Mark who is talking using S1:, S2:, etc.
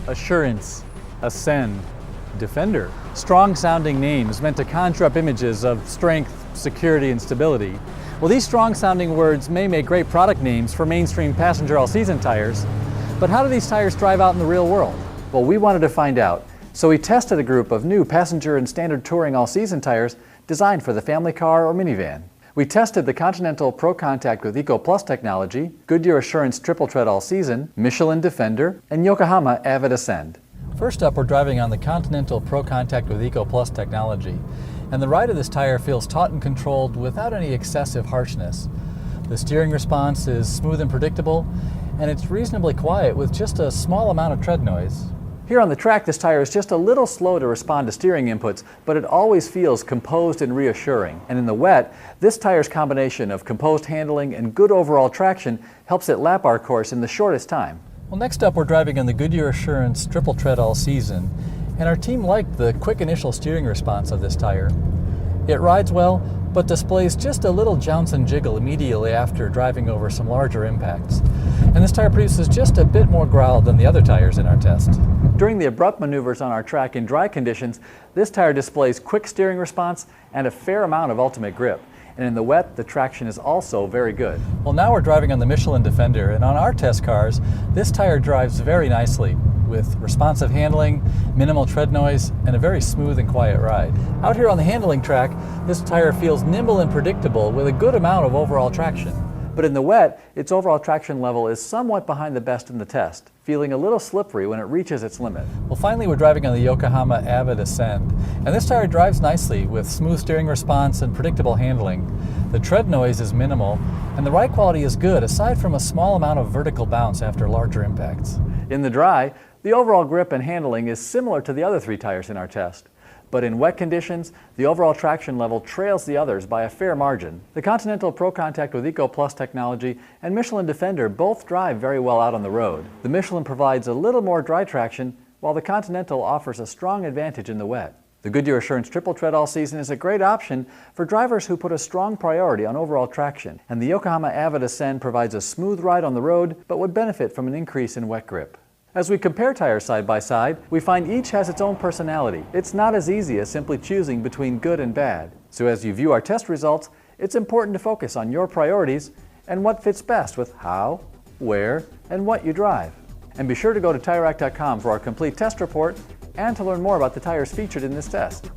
S1: Assurance, Ascend, Defender. Strong-sounding names meant to conjure up images of strength, security, and stability. Well, these strong-sounding words may make great product names for mainstream passenger all-season tires, but how do these tires drive out in the real world? Well, we wanted to find out, so we tested a group of new passenger and standard touring all-season tires designed for the family car or minivan. We tested the Continental Pro Contact with EcoPlus technology, Goodyear Assurance Triple Tread All Season, Michelin Defender, and Yokohama Avid Ascend. First up, we're driving on the Continental Pro Contact with EcoPlus technology, and the ride of this tire feels taut and controlled without any excessive harshness. The steering response is smooth and predictable, and it's reasonably quiet with just a small amount of tread noise. Here on the track, this tire is just a little slow to respond to steering inputs, but it always feels composed and reassuring. And in the wet, this tire's combination of composed handling and good overall traction helps it lap our course in the shortest time. Well, next up, we're driving on the Goodyear Assurance Triple Tread All Season, and our team liked the quick initial steering response of this tire. It rides well, but displays just a little jounce and jiggle immediately after driving over some larger impacts. And this tire produces just a bit more growl than the other tires in our test. During the abrupt maneuvers on our track in dry conditions, this tire displays quick steering response and a fair amount of ultimate grip. And in the wet, the traction is also very good. Well, now we're driving on the Michelin Defender, and on our test cars, this tire drives very nicely with responsive handling, minimal tread noise, and a very smooth and quiet ride. Out here on the handling track, this tire feels nimble and predictable with a good amount of overall traction. But in the wet, its overall traction level is somewhat behind the best in the test, feeling a little slippery when it reaches its limit. Well, finally, we're driving on the Yokohama Avid Ascend, and this tire drives nicely with smooth steering response and predictable handling. The tread noise is minimal, and the ride quality is good, aside from a small amount of vertical bounce after larger impacts. In the dry, the overall grip and handling is similar to the other three tires in our test. But in wet conditions, the overall traction level trails the others by a fair margin. The Continental Pro Contact with EcoPlus technology and Michelin Defender both drive very well out on the road. The Michelin provides a little more dry traction, while the Continental offers a strong advantage in the wet. The Goodyear Assurance Triple Tread All Season is a great option for drivers who put a strong priority on overall traction, and the Yokohama Avid Ascend provides a smooth ride on the road, but would benefit from an increase in wet grip. As we compare tires side by side, we find each has its own personality. It's not as easy as simply choosing between good and bad. So as you view our test results, it's important to focus on your priorities and what fits best with how, where, and what you drive. And be sure to go to TireRack.com for our complete test report and to learn more about the tires featured in this test.